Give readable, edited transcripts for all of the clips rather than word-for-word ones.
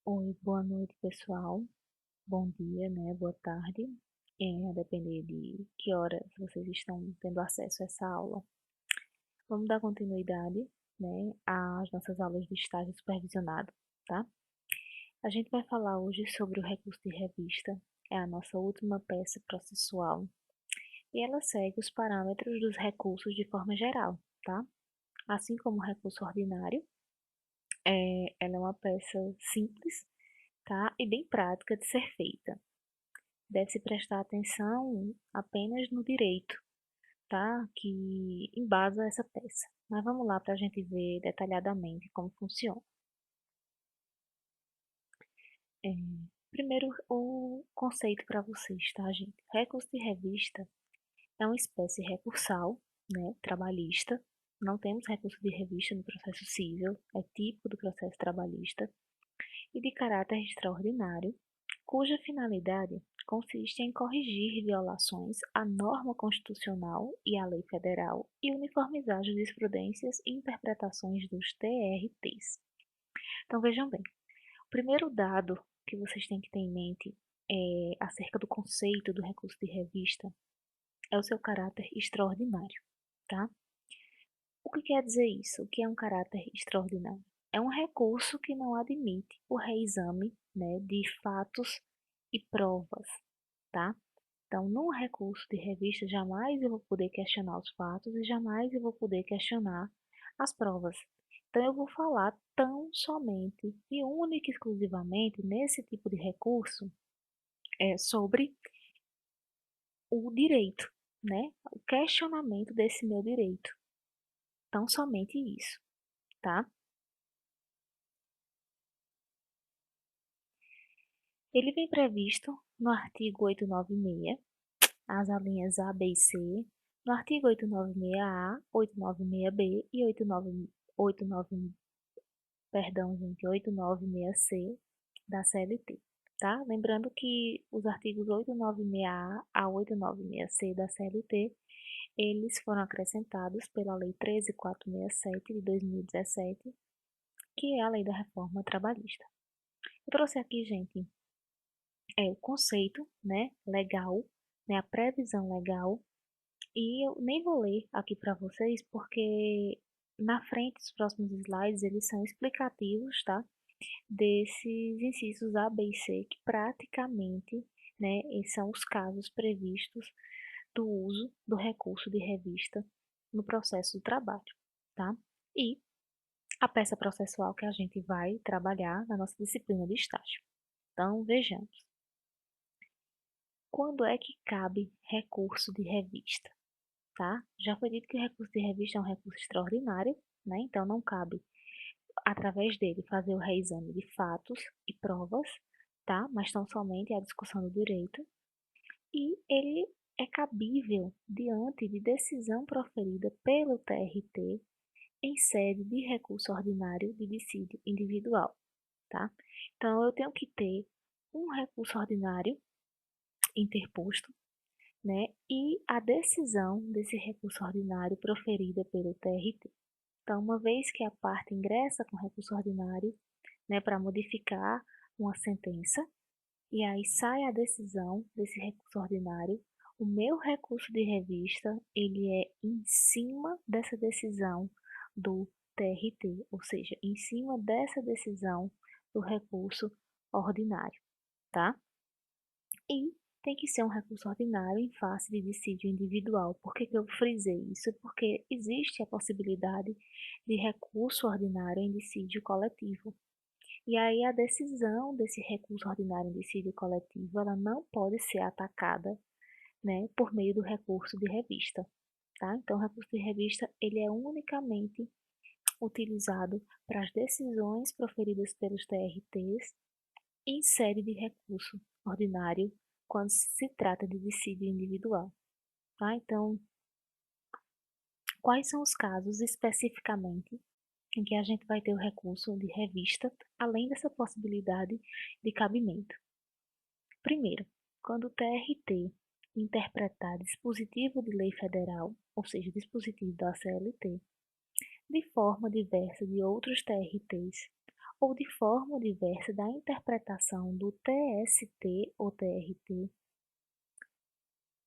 Oi, boa noite, pessoal. Bom dia, né? Boa tarde. A depender de que horas vocês estão tendo acesso a essa aula. Vamos dar continuidade, né, às nossas aulas de estágio supervisionado, tá? A gente vai falar hoje sobre o recurso de revista. É a nossa última peça processual e ela segue os parâmetros dos recursos de forma geral, tá? Assim como o recurso ordinário, ela é uma peça simples, tá? E bem prática de ser feita. Deve-se prestar atenção apenas no direito, tá? Que embasa essa peça. Mas vamos lá para a gente ver detalhadamente como funciona. É, primeiro, o conceito para vocês, tá, gente? Recurso de revista é uma espécie recursal, né, trabalhista. Não temos recurso de revista no processo civil, é típico do processo trabalhista, e de caráter extraordinário, cuja finalidade consiste em corrigir violações à norma constitucional e à lei federal e uniformizar jurisprudências e interpretações dos TRTs. Então vejam bem, o primeiro dado que vocês têm que ter em mente acerca do conceito do recurso de revista é o seu caráter extraordinário, tá? O que quer dizer isso? O que é um caráter extraordinário? É um recurso que não admite o reexame, né, de fatos e provas, tá? Então, num recurso de revista, jamais eu vou poder questionar os fatos e jamais eu vou poder questionar as provas. Então, eu vou falar tão somente e única e exclusivamente nesse tipo de recurso sobre o direito, né? O questionamento desse meu direito. Tão somente isso, tá? Ele vem previsto no artigo 896, as alíneas A, B e C, no artigo 896-A, 896-B e 89, perdão, gente, 896-C da CLT, tá? Lembrando que os artigos 896-A a 896-C da CLT, eles foram acrescentados pela Lei 13.467 de 2017, que é a Lei da Reforma Trabalhista. Eu trouxe aqui, gente, o conceito, né, legal, né, a previsão legal, e eu nem vou ler aqui para vocês, porque na frente, os próximos slides, eles são explicativos, tá? Desses incisos A, B e C, que praticamente, né, são os casos previstos do uso do recurso de revista no processo do trabalho, tá? E a peça processual que a gente vai trabalhar na nossa disciplina de estágio. Então, vejamos. Quando é que cabe recurso de revista, tá? Já foi dito que o recurso de revista é um recurso extraordinário, né? Então não cabe, através dele, fazer o reexame de fatos e provas, tá? Mas tão somente a discussão do direito. E ele é cabível diante de decisão proferida pelo TRT em sede de recurso ordinário de dissídio individual, tá? Então eu tenho que ter um recurso ordinário interposto, né, e a decisão desse recurso ordinário proferida pelo TRT. Então, uma vez que a parte ingressa com recurso ordinário, né, para modificar uma sentença, e aí sai a decisão desse recurso ordinário, o meu recurso de revista, ele é em cima dessa decisão do TRT, ou seja, em cima dessa decisão do recurso ordinário, tá? E tem que ser um recurso ordinário em face de dissídio individual. Por que eu frisei isso? Porque existe a possibilidade de recurso ordinário em dissídio coletivo. E aí a decisão desse recurso ordinário em dissídio coletivo, ela não pode ser atacada, né, por meio do recurso de revista, tá? Então, o recurso de revista, ele é unicamente utilizado para as decisões proferidas pelos TRTs em sede de recurso ordinário quando se trata de dissídio individual, tá? Então, quais são os casos especificamente em que a gente vai ter o recurso de revista, além dessa possibilidade de cabimento? Primeiro, quando o TRT interpretar dispositivo de lei federal, ou seja, dispositivo da CLT, de forma diversa de outros TRTs, ou de forma diversa da interpretação do TST ou TRT,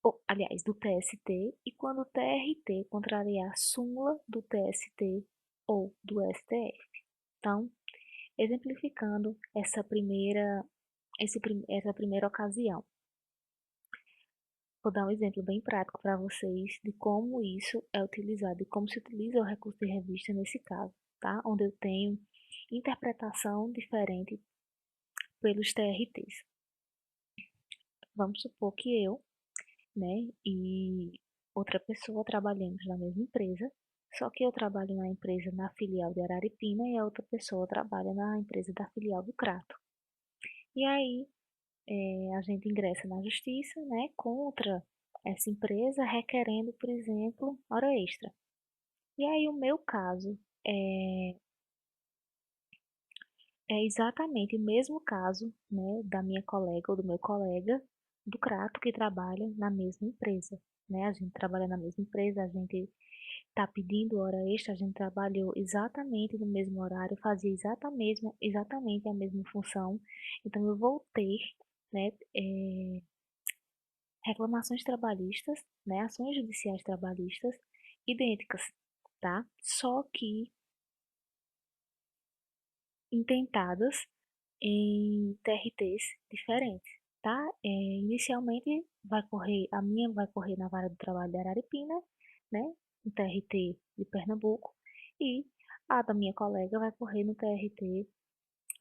ou, aliás, do TST, e quando o TRT contrariar a súmula do TST ou do STF. Então, exemplificando essa primeira ocasião. Vou dar um exemplo bem prático para vocês de como isso é utilizado e como se utiliza o recurso de revista nesse caso, tá? Onde eu tenho interpretação diferente pelos TRTs. Vamos supor que eu, né, e outra pessoa trabalhamos na mesma empresa, só que eu trabalho na empresa na filial de Araripina e a outra pessoa trabalha na empresa da filial do Crato. E aí, a gente ingressa na justiça, né, contra essa empresa, requerendo, por exemplo, hora extra. E aí o meu caso é exatamente o mesmo caso, né, da minha colega ou do meu colega do Crato que trabalha na mesma empresa, né? A gente trabalha na mesma empresa, a gente está pedindo hora extra, a gente trabalhou exatamente no mesmo horário, fazia exatamente a mesma função. Então eu vou ter, né, reclamações trabalhistas, né, ações judiciais trabalhistas idênticas, tá? Só que intentadas em TRTs diferentes, tá? Inicialmente a minha vai correr na Vara do Trabalho de Araripina, né? No TRT de Pernambuco, e a da minha colega vai correr no TRT,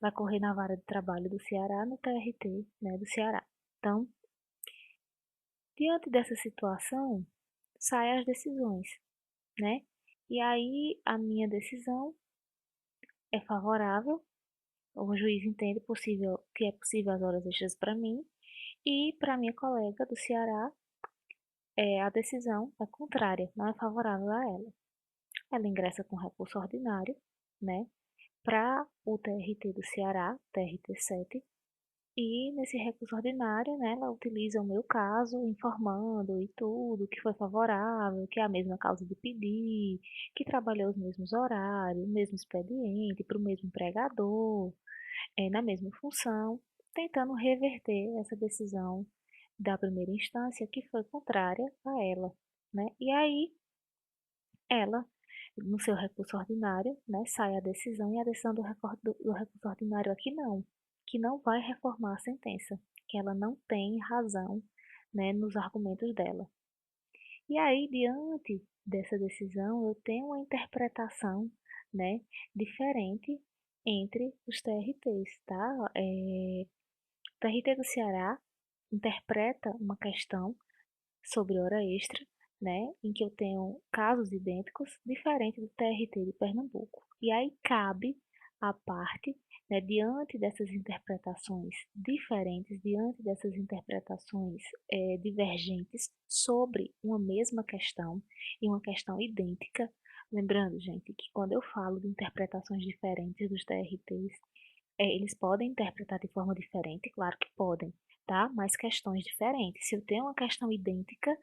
vai correr na Vara de Trabalho do Ceará, no TRT, né, do Ceará. Então, diante dessa situação, saem as decisões, né? E aí a minha decisão é favorável, o juiz entende que é possível as horas extras para mim, e para minha colega do Ceará, a decisão é contrária, não é favorável a ela. Ela ingressa com recurso ordinário, né, para o TRT do Ceará, TRT7, e nesse recurso ordinário, né, ela utiliza o meu caso, informando e tudo, que foi favorável, que é a mesma causa de pedir, que trabalhou os mesmos horários, o mesmo expediente, para o mesmo empregador, na mesma função, tentando reverter essa decisão da primeira instância que foi contrária a ela, né? E aí ela, no seu recurso ordinário, né, sai a decisão e a decisão do recurso ordinário aqui não, que não vai reformar a sentença, que ela não tem razão, né, nos argumentos dela. E aí, diante dessa decisão, eu tenho uma interpretação, né, diferente entre os TRTs, tá? O TRT do Ceará interpreta uma questão sobre hora extra, né, em que eu tenho casos idênticos, diferente do TRT de Pernambuco. E aí cabe à parte, né, diante dessas interpretações diferentes, diante dessas interpretações divergentes sobre uma mesma questão e uma questão idêntica, lembrando, gente, que quando eu falo de interpretações diferentes dos TRTs, eles podem interpretar de forma diferente, claro que podem, tá? Mas questões diferentes. Se eu tenho uma questão idêntica,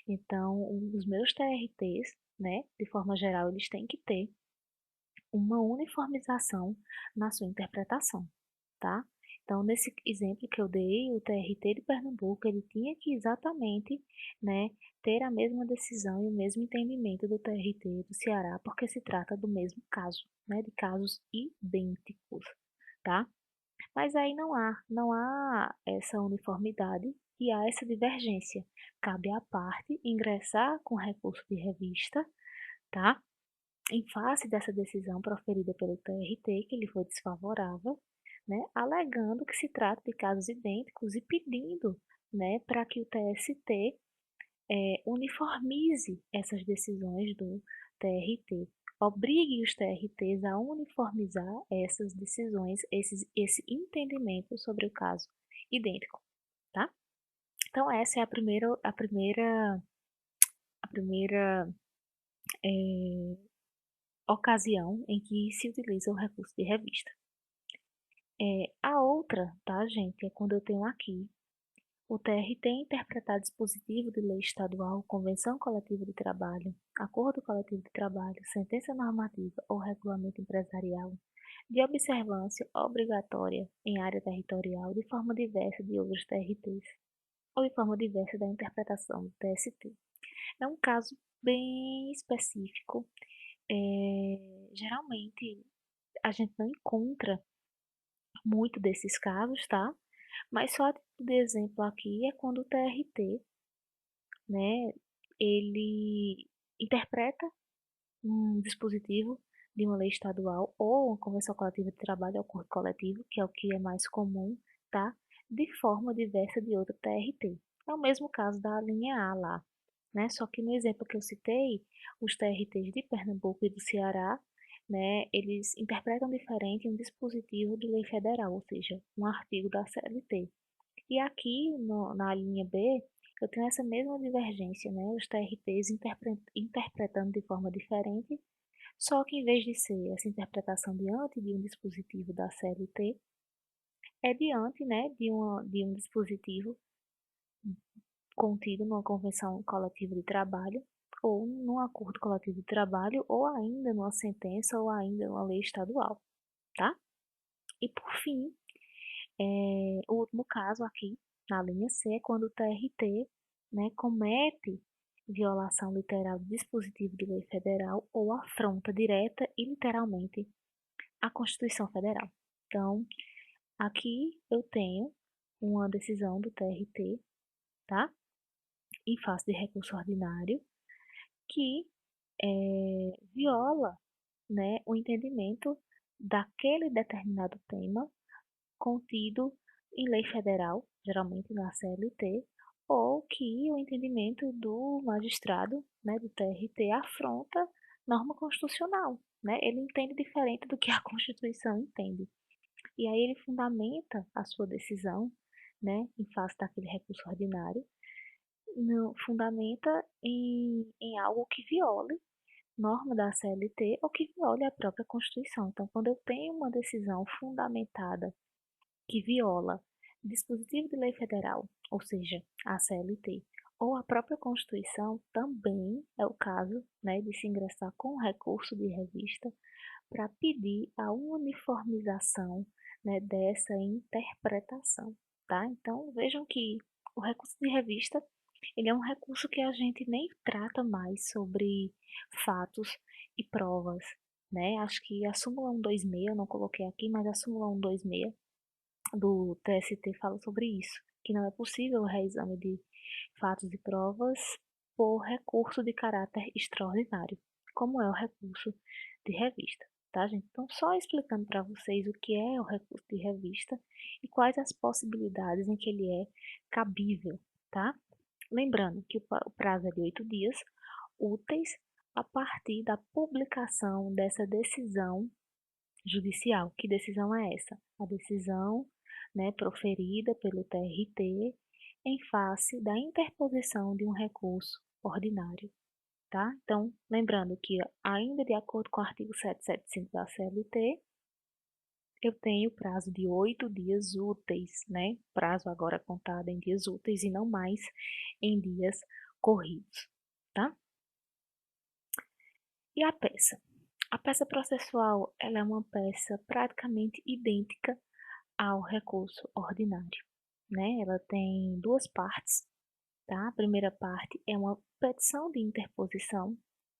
então os meus TRTs, né, de forma geral, eles têm que ter uma uniformização na sua interpretação, tá? Então, nesse exemplo que eu dei, o TRT de Pernambuco, ele tinha que exatamente, né, ter a mesma decisão e o mesmo entendimento do TRT do Ceará, porque se trata do mesmo caso, né, de casos idênticos, tá? Mas aí não há essa uniformidade e há essa divergência. Cabe à parte ingressar com recurso de revista, tá? Em face dessa decisão proferida pelo TRT, que lhe foi desfavorável, né? Alegando que se trata de casos idênticos e pedindo, né, para que o TST uniformize essas decisões do TRT, obrigue os TRTs a uniformizar essas decisões, esse entendimento sobre o caso idêntico, tá? Então essa é a primeira ocasião em que se utiliza o recurso de revista. A outra, tá, gente, é quando eu tenho aqui o TRT interpretar dispositivo de lei estadual, convenção coletiva de trabalho, acordo coletivo de trabalho, sentença normativa ou regulamento empresarial de observância obrigatória em área territorial de forma diversa de outros TRTs, ou de forma diversa da interpretação do TST. É um caso bem específico. Geralmente a gente não encontra muito desses casos, tá? Mas só de exemplo aqui é quando o TRT, né, ele interpreta um dispositivo de uma lei estadual ou uma convenção coletiva de trabalho ou acordo coletivo, que é o que é mais comum, tá? De forma diversa de outra TRT. É o mesmo caso da linha A lá, né? Só que no exemplo que eu citei, os TRTs de Pernambuco e do Ceará, né, eles interpretam diferente um dispositivo de lei federal, ou seja, um artigo da CLT. E aqui na linha B, eu tenho essa mesma divergência, né? Os TRTs interpretando de forma diferente, só que em vez de ser essa interpretação diante de um dispositivo da CLT, é diante, né, de um dispositivo contido numa convenção coletiva de trabalho, ou num acordo coletivo de trabalho, ou ainda numa sentença, ou ainda numa lei estadual, tá? E por fim, o último caso aqui, na linha C, é quando o TRT, né, comete violação literal do dispositivo de lei federal ou afronta direta e literalmente a Constituição Federal. Então, aqui eu tenho uma decisão do TRT, tá? Em face de recurso ordinário, que viola, né, o entendimento daquele determinado tema contido em lei federal, geralmente na CLT, ou que o entendimento do magistrado, né, do TRT, afronta norma constitucional, né? Ele entende diferente do que a Constituição entende. E aí ele fundamenta a sua decisão, né, em face daquele recurso ordinário, fundamenta em algo que viole norma da CLT ou que viole a própria Constituição. Então, quando eu tenho uma decisão fundamentada que viola dispositivo de lei federal, ou seja, a CLT, ou a própria Constituição, também é o caso, né, de se ingressar com recurso de revista para pedir a uniformização, né, dessa interpretação, tá? Então, vejam que o recurso de revista, ele é um recurso que a gente nem trata mais sobre fatos e provas, né? Acho que a súmula 126, eu não coloquei aqui, mas a súmula 126 do TST fala sobre isso, que não é possível o reexame de fatos e provas por recurso de caráter extraordinário, como é o recurso de revista, tá, gente? Então, só explicando para vocês o que é o recurso de revista e quais as possibilidades em que ele é cabível, tá? Lembrando que o prazo é de 8 dias úteis a partir da publicação dessa decisão judicial. Que decisão é essa? A decisão, né, proferida pelo TRT em face da interposição de um recurso ordinário, tá? Então, lembrando que ainda de acordo com o artigo 775 da CLT, eu tenho prazo de 8 dias úteis, né? Prazo agora contado em dias úteis e não mais em dias corridos, tá? E a peça? A peça processual, ela é uma peça praticamente idêntica ao recurso ordinário, né? Ela tem duas partes, tá? A primeira parte é uma petição de interposição,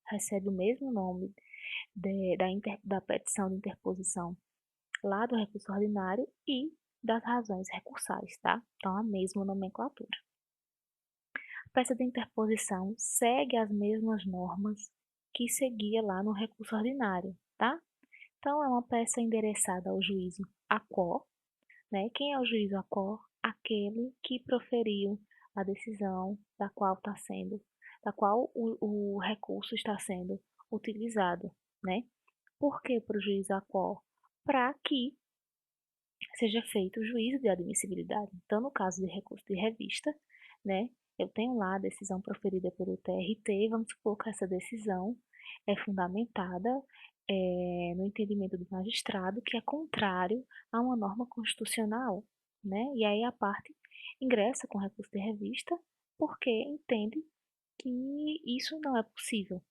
recebe o mesmo nome da petição de interposição lá do recurso ordinário e das razões recursais, tá? Então, a mesma nomenclatura. A peça de interposição segue as mesmas normas que seguia lá no recurso ordinário, tá? Então, é uma peça endereçada ao juízo AQUO, né? Quem é o juiz AQUO? Aquele que proferiu a decisão da qual o recurso está sendo utilizado, né? Por que para o juiz AQUO? Para que seja feito o juízo de admissibilidade. Então, no caso de recurso de revista, né, eu tenho lá a decisão proferida pelo TRT, vamos supor que essa decisão é fundamentada no entendimento do magistrado que é contrário a uma norma constitucional, né? E aí a parte ingressa com recurso de revista porque entende que isso não é possível.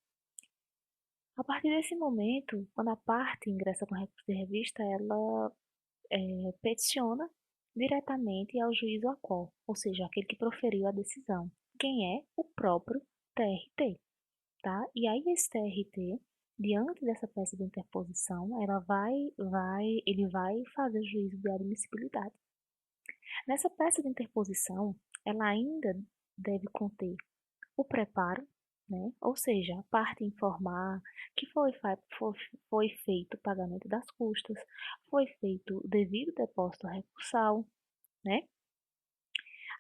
A partir desse momento, quando a parte ingressa com recurso de revista, ela peticiona diretamente ao juiz ao qual, ou seja, aquele que proferiu a decisão. Quem é? O próprio TRT, tá? E aí esse TRT, diante dessa peça de interposição, ele vai fazer juízo de admissibilidade. Nessa peça de interposição, ela ainda deve conter o preparo, né? Ou seja, a parte informar que foi feito o pagamento das custas, foi feito o devido depósito recursal, né?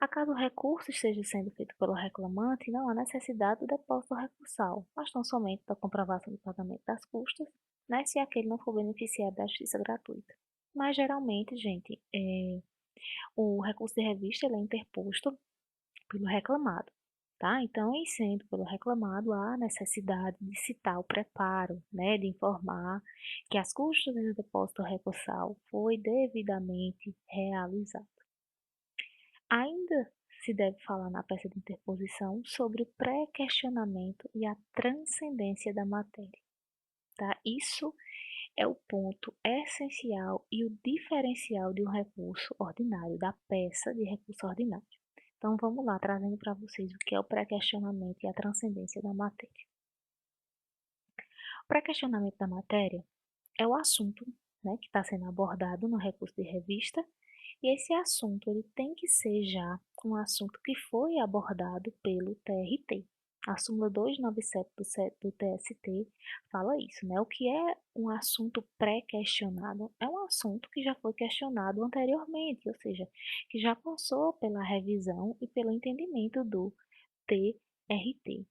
Acaso o recurso esteja sendo feito pelo reclamante, não há necessidade do depósito recursal, mas tão somente da comprovação do pagamento das custas, né? Se aquele não for beneficiário da justiça gratuita. Mas geralmente, gente, o recurso de revista ele é interposto pelo reclamado. Tá? Então, em sendo pelo reclamado, há necessidade de citar o preparo, né, de informar que as custas do depósito recursal foi devidamente realizado. Ainda se deve falar na peça de interposição sobre o pré-questionamento e a transcendência da matéria. Tá? Isso é o ponto essencial e o diferencial de um recurso ordinário, da peça de recurso ordinário. Então, vamos lá, trazendo para vocês o que é o pré-questionamento e a transcendência da matéria. O pré-questionamento da matéria é o assunto, né, que está sendo abordado no recurso de revista, e esse assunto ele tem que ser já um assunto que foi abordado pelo TRT. A súmula 297 do TST fala isso, né? O que é um assunto pré-questionado? É um assunto que já foi questionado anteriormente, ou seja, que já passou pela revisão e pelo entendimento do TRT.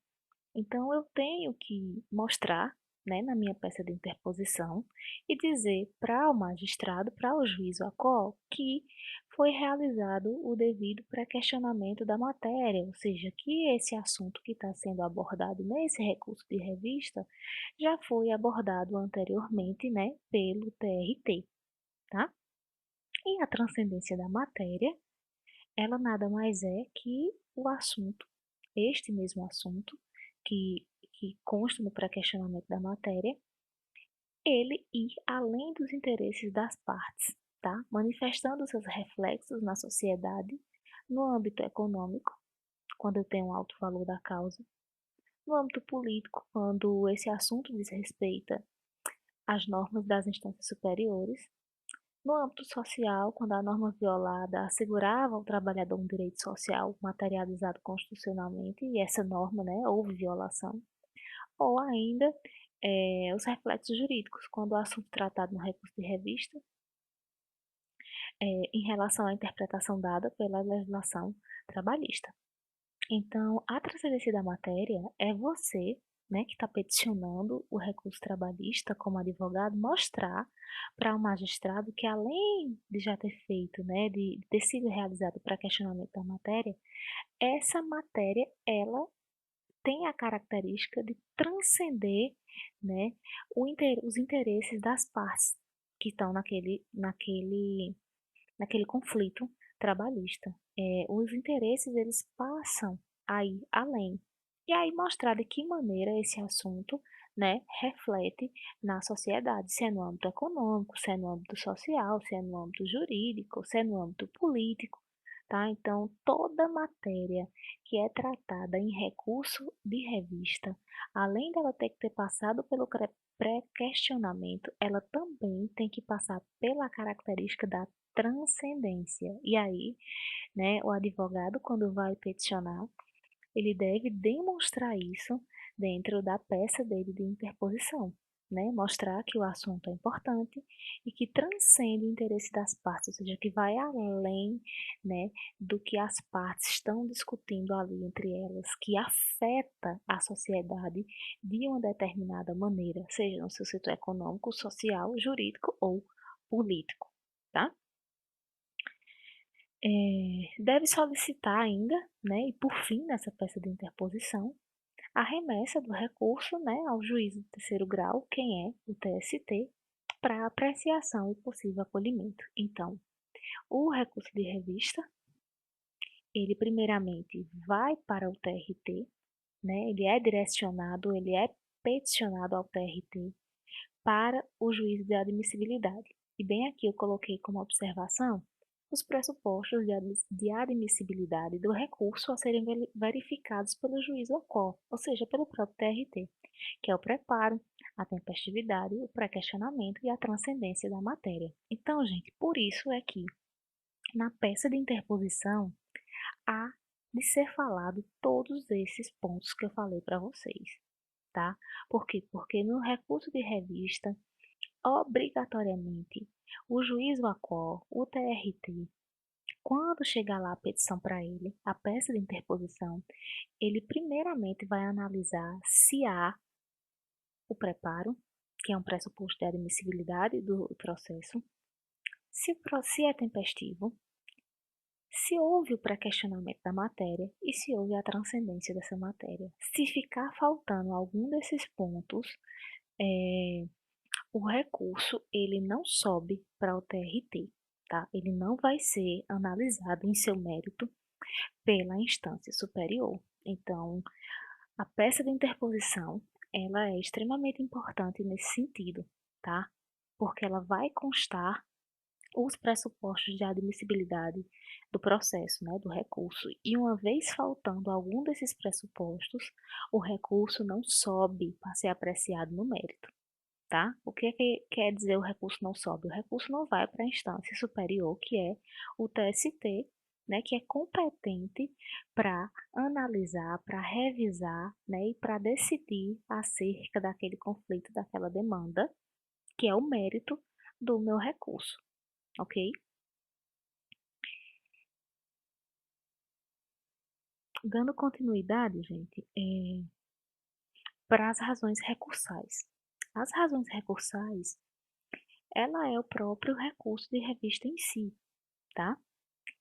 Então, eu tenho que mostrar, né, na minha peça de interposição e dizer para o magistrado, para o juiz ou qual, que foi realizado o devido pré-questionamento da matéria, ou seja, que esse assunto que está sendo abordado nesse recurso de revista já foi abordado anteriormente, né, pelo TRT, tá? E a transcendência da matéria, ela nada mais é que o assunto, este mesmo assunto, que, que consta no pré-questionamento da matéria, ele ir além dos interesses das partes, tá? Manifestando seus reflexos na sociedade, no âmbito econômico, quando eu tenho um alto valor da causa, no âmbito político, quando esse assunto diz respeito às normas das instâncias superiores, no âmbito social, quando a norma violada assegurava ao trabalhador um direito social materializado constitucionalmente, e essa norma, né, houve violação, ou ainda os reflexos jurídicos, quando o assunto tratado no recurso de revista, em relação à interpretação dada pela legislação trabalhista. Então, a transcendência da matéria é você, né, que está peticionando o recurso trabalhista como advogado, mostrar para o magistrado que além de já ter feito, né, de ter sido realizado para questionamento da matéria, essa matéria, ela tem a característica de transcender, né, os interesses das partes que estão naquele conflito trabalhista. Os interesses eles passam aí além. E aí mostrar de que maneira esse assunto, né, reflete na sociedade, se é no âmbito econômico, se é no âmbito social, se é no âmbito jurídico, se é no âmbito político, tá? Então, toda matéria que é tratada em recurso de revista, além dela ter que ter passado pelo pré-questionamento, ela também tem que passar pela característica da transcendência. E aí, né, o advogado, quando vai peticionar, ele deve demonstrar isso dentro da peça dele de interposição, né? Mostrar que o assunto é importante e que transcende o interesse das partes, ou seja, que vai além, né, do que as partes estão discutindo ali entre elas, que afeta a sociedade de uma determinada maneira, seja no seu setor econômico, social, jurídico ou político, tá? Deve solicitar ainda, né, e por fim, nessa peça de interposição, a remessa do recurso, né, ao juízo de terceiro grau, quem é o TST, para apreciação e possível acolhimento. Então, o recurso de revista, ele primeiramente vai para o TRT, né, ele é direcionado, ele é peticionado ao TRT para o juízo de admissibilidade. E bem aqui eu coloquei como observação os pressupostos de admissibilidade do recurso a serem verificados pelo juiz local, ou seja, pelo próprio TRT, que é o preparo, a tempestividade, o pré-questionamento e a transcendência da matéria. Então, gente, por isso é que na peça de interposição há de ser falado todos esses pontos que eu falei para vocês, tá? Por quê? Porque no recurso de revista, obrigatoriamente, o juiz qual, o TRT, quando chegar lá a petição para ele, a peça de interposição, ele primeiramente vai analisar se há o preparo, que é um pressuposto de admissibilidade do processo, se é tempestivo, se houve o pré-questionamento da matéria e se houve a transcendência dessa matéria. Se ficar faltando algum desses pontos, o recurso ele não sobe para o TRT, tá? Ele não vai ser analisado em seu mérito pela instância superior. Então, a peça de interposição, ela é extremamente importante nesse sentido, tá? Porque ela vai constar os pressupostos de admissibilidade do processo, né, do recurso. E uma vez faltando algum desses pressupostos, o recurso não sobe para ser apreciado no mérito, tá? O que quer dizer o recurso não sobe? O recurso não vai para a instância superior, que é o TST, né, que é competente para analisar, para revisar, né, e para decidir acerca daquele conflito, daquela demanda, que é o mérito do meu recurso, ok? Dando continuidade, gente, para as razões recursais. As razões recursais, ela é o próprio recurso de revista em si, tá?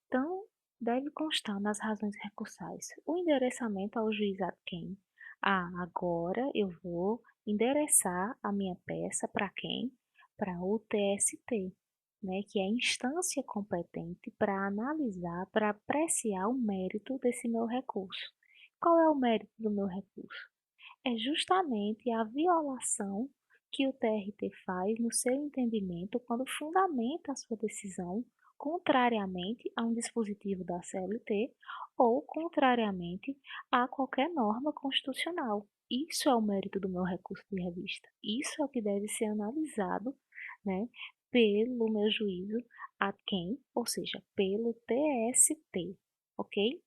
Então, deve constar nas razões recursais o endereçamento ao juiz ad quem. Agora eu vou endereçar a minha peça para quem? Para o TST, né, que é a instância competente para analisar, para apreciar o mérito desse meu recurso. Qual é o mérito do meu recurso? É justamente a violação que o TRT faz no seu entendimento quando fundamenta a sua decisão contrariamente a um dispositivo da CLT ou contrariamente a qualquer norma constitucional. Isso é o mérito do meu recurso de revista. Isso é o que deve ser analisado, né, pelo meu juízo a quem, ou seja, pelo TST, ok?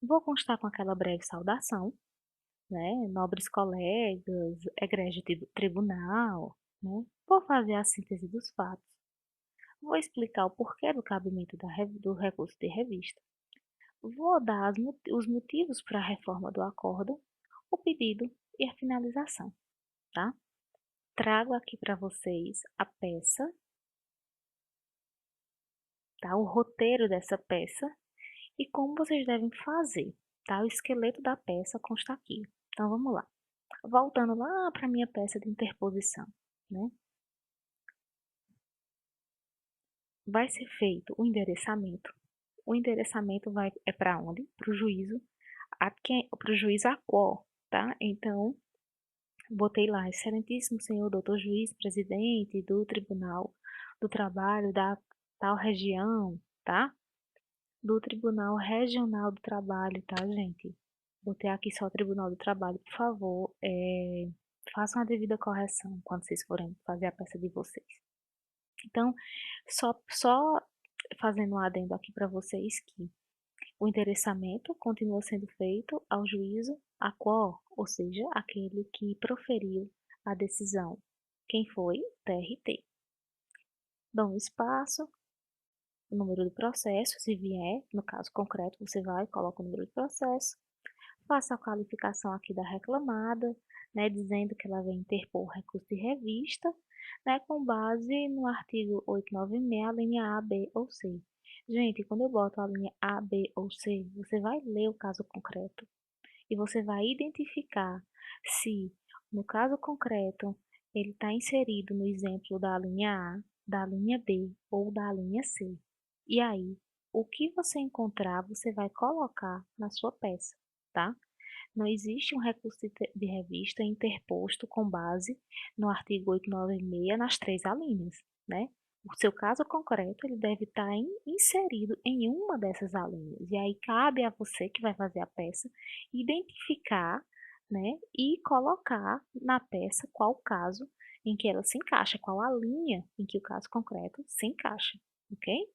Vou constar com aquela breve saudação, né, nobres colegas, egrégio tribunal, né? Vou fazer a síntese dos fatos. Vou explicar o porquê do cabimento do recurso de revista. Vou dar os motivos para a reforma do acórdão, o pedido e a finalização, tá? Trago aqui para vocês a peça, tá? O roteiro dessa peça e como vocês devem fazer, tá? O esqueleto da peça consta aqui. Então vamos lá. Voltando lá para a minha peça de interposição, né? Vai ser feito o endereçamento. O endereçamento é para onde? Para o juízo, para o juiz a qual, tá? Então, botei lá, excelentíssimo senhor doutor juiz, presidente do Tribunal do Trabalho da tal região, tá? Do Tribunal Regional do Trabalho, tá, gente? Botei aqui só o Tribunal do Trabalho, por favor, façam a devida correção quando vocês forem fazer a peça de vocês. Então, só fazendo um adendo aqui para vocês que o endereçamento continua sendo feito ao juízo a qual, ou seja, aquele que proferiu a decisão. Quem foi? TRT. Dá um espaço, o número do processo, se vier, no caso concreto, você vai e coloca o número do processo, faça a qualificação aqui da reclamada, né, dizendo que ela vem interpor recurso de revista, né, com base no artigo 896, a linha A, B ou C. Gente, quando eu boto a linha A, B ou C, você vai ler o caso concreto e você vai identificar se, no caso concreto, ele está inserido no exemplo da linha A, da linha B ou da linha C. E aí, o que você encontrar, você vai colocar na sua peça, tá? Não existe um recurso de revista interposto com base no artigo 896 nas 3 alíneas, né? O seu caso concreto ele deve estar inserido em uma dessas alíneas. E aí cabe a você que vai fazer a peça identificar, né, e colocar na peça qual caso em que ela se encaixa, qual a linha em que o caso concreto se encaixa, ok?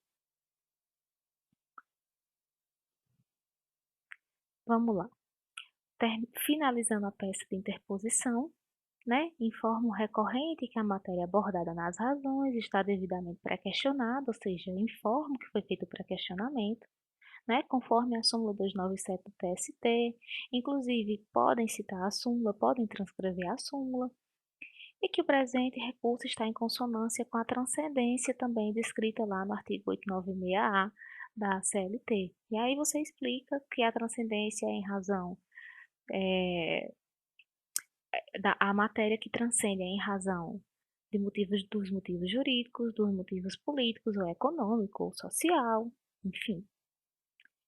Vamos lá. Finalizando a peça de interposição, né, informa o recorrente que a matéria abordada nas razões está devidamente pré-questionada, ou seja, informa que foi feito o pré-questionamento, né, conforme a súmula 297 do TST, inclusive podem citar a súmula, podem transcrever a súmula, e que o presente recurso está em consonância com a transcendência também descrita lá no artigo 896-A da CLT. E aí você explica que a transcendência é em razão a matéria que transcende é em razão dos motivos jurídicos, dos motivos políticos ou econômico ou social, enfim.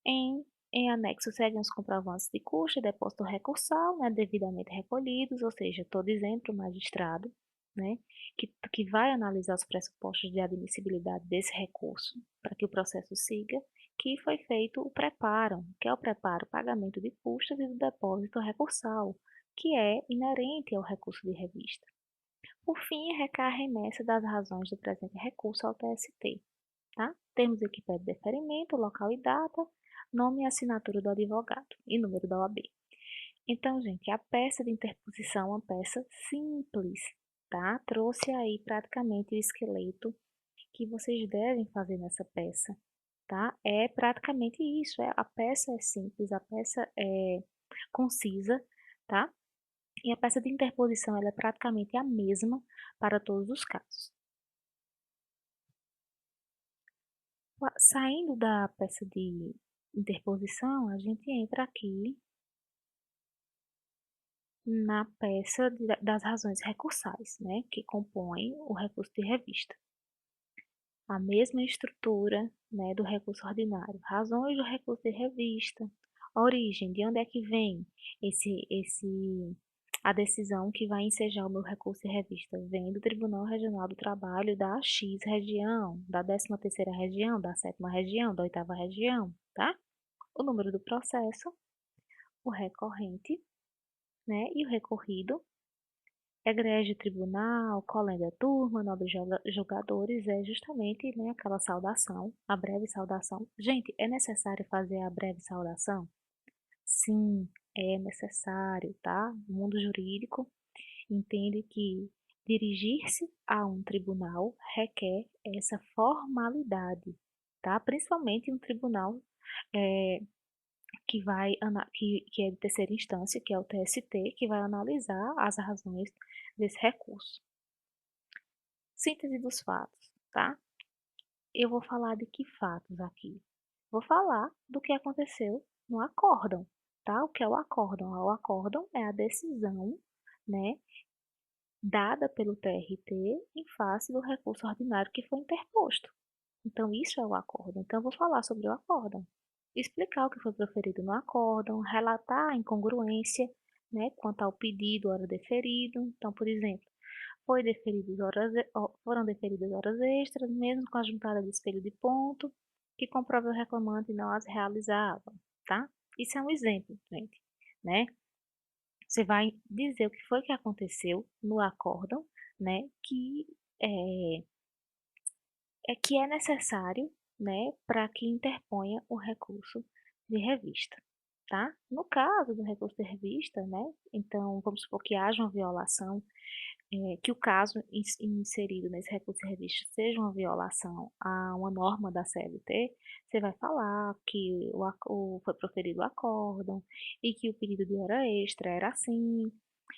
Em anexo seguem os comprovantes de custo e depósito recursal, né, devidamente recolhidos, ou seja, estou dizendo para o magistrado, né, que vai analisar os pressupostos de admissibilidade desse recurso para que o processo siga, que foi feito o preparo, que é o preparo, pagamento de custas e do depósito recursal, que é inerente ao recurso de revista. Por fim, recai a remessa das razões do presente recurso ao TST. Tá? Termos aqui para deferimento, local e data, nome e assinatura do advogado e número da OAB. Então, gente, a peça de interposição é uma peça simples, tá? Trouxe aí praticamente o esqueleto que vocês devem fazer nessa peça, tá? É praticamente isso, a peça é simples, a peça é concisa, tá? E a peça de interposição ela é praticamente a mesma para todos os casos. Saindo da peça de interposição, a gente entra aqui na peça das razões recursais, né, que compõem o recurso de revista. A mesma estrutura, né, do recurso ordinário. Razões do recurso de revista. Origem, de onde é que vem a decisão que vai ensejar o meu recurso de revista? Vem do Tribunal Regional do Trabalho da X região, da 13ª região, da 7ª região, da 8ª região, tá? O número do processo, o recorrente, né, e o recorrido, egrégio tribunal, colenda turma, nobres julgadores, é justamente, né, aquela saudação, a breve saudação. Gente, é necessário fazer a breve saudação? Sim, é necessário, tá? O mundo jurídico entende que dirigir-se a um tribunal requer essa formalidade, tá? Principalmente um tribunal é, que é de terceira instância, que é o TST, que vai analisar as razões desse recurso. Síntese dos fatos, tá? Eu vou falar de que fatos aqui? Vou falar do que aconteceu no acórdão, tá? O que é o acórdão? O acórdão é a decisão, né, dada pelo TRT em face do recurso ordinário que foi interposto. Então, isso é o acórdão. Então, eu vou falar sobre o acórdão. Explicar o que foi proferido no acórdão, relatar a incongruência, né, quanto ao pedido, hora deferido. Então, por exemplo, foram deferidas horas extras, mesmo com a juntada de espelho de ponto, que comprova o reclamante não as realizava, tá? Isso é um exemplo, gente, né? Você vai dizer o que foi que aconteceu no acórdão, né, é, que é necessário, né, para que interponha o recurso de revista, tá? No caso do recurso de revista, né, então vamos supor que haja uma violação, que o caso inserido nesse recurso de revista seja uma violação a uma norma da CLT, você vai falar que foi proferido o acórdão e que o pedido de hora extra era assim,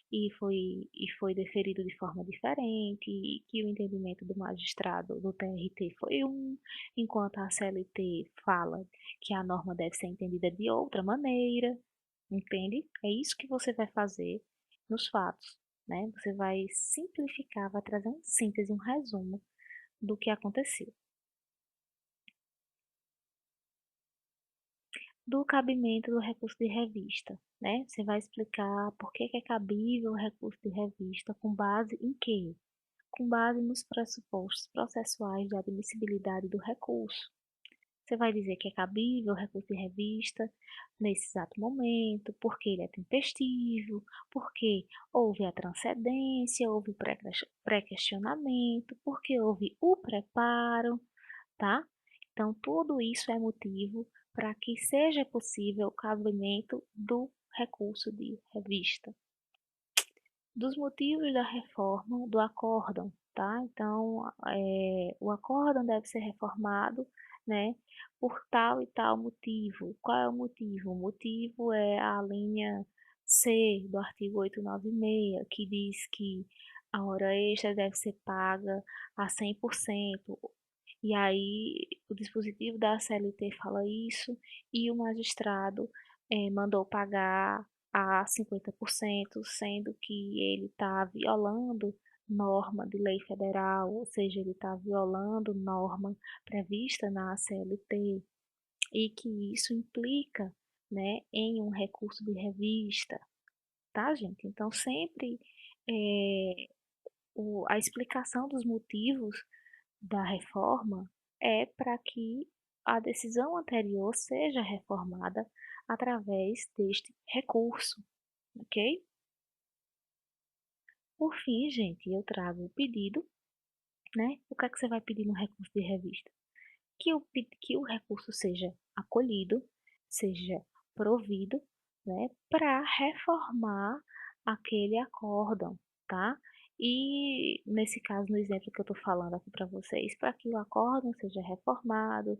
e foi deferido de forma diferente, e que o entendimento do magistrado do TRT foi um, enquanto a CLT fala que a norma deve ser entendida de outra maneira, entende? É isso que você vai fazer nos fatos, né? Você vai simplificar, vai trazer uma síntese, um resumo do que aconteceu. do cabimento do recurso de revista, né? Você vai explicar por que é cabível o recurso de revista, com base em quê? Com base nos pressupostos processuais de admissibilidade do recurso. Você vai dizer que é cabível o recurso de revista nesse exato momento, porque ele é tempestivo, porque houve a transcendência, houve o pré-questionamento, porque houve o preparo, tá? Então, tudo isso é motivo para que seja possível o cabimento do recurso de revista. Dos motivos da reforma do acórdão, tá? Então, o acórdão deve ser reformado, né, por tal e tal motivo. Qual é o motivo? O motivo é a linha C do artigo 896, que diz que a hora extra deve ser paga a 100%. E aí, o dispositivo da CLT fala isso, e o magistrado mandou pagar a 50%, sendo que ele está violando norma de lei federal, ou seja, ele está violando norma prevista na CLT, e que isso implica, né, em um recurso de revista, tá, gente? Então, sempre é, a explicação dos motivos da reforma é para que a decisão anterior seja reformada através deste recurso, ok? Por fim, gente, eu trago o pedido, né? O que é que você vai pedir no recurso de revista? Que o recurso seja acolhido, seja provido, né, para reformar aquele acórdão, tá? E nesse caso, no exemplo que eu estou falando aqui para vocês, para que o acórdão seja reformado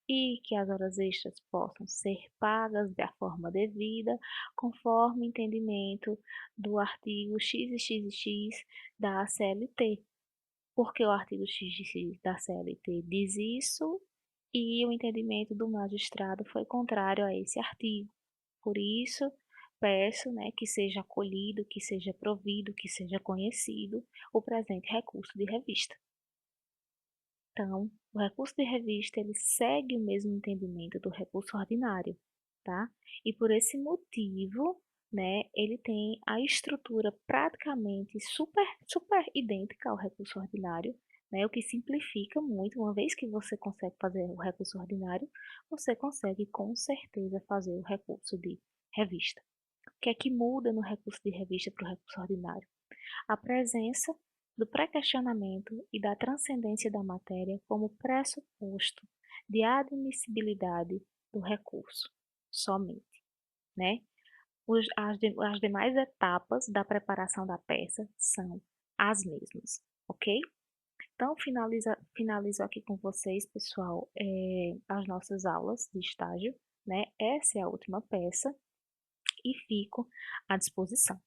e que as horas extras possam ser pagas da forma devida, conforme o entendimento do artigo X e X e X da CLT, porque o artigo X da CLT diz isso e o entendimento do magistrado foi contrário a esse artigo. Por isso, peço, né, que seja acolhido, que seja provido, que seja conhecido o presente recurso de revista. Então, o recurso de revista ele segue o mesmo entendimento do recurso ordinário, tá? E por esse motivo, né, ele tem a estrutura praticamente super idêntica ao recurso ordinário, né, o que simplifica muito. Uma vez que você consegue fazer o recurso ordinário, você consegue com certeza fazer o recurso de revista. O que é que muda no recurso de revista para o recurso ordinário? A presença do pré-questionamento e da transcendência da matéria como pressuposto de admissibilidade do recurso, somente, né? As demais etapas da preparação da peça são as mesmas, ok? Então, finalizo aqui com vocês, pessoal, as nossas aulas de estágio, né? Essa é a última peça e fico à disposição.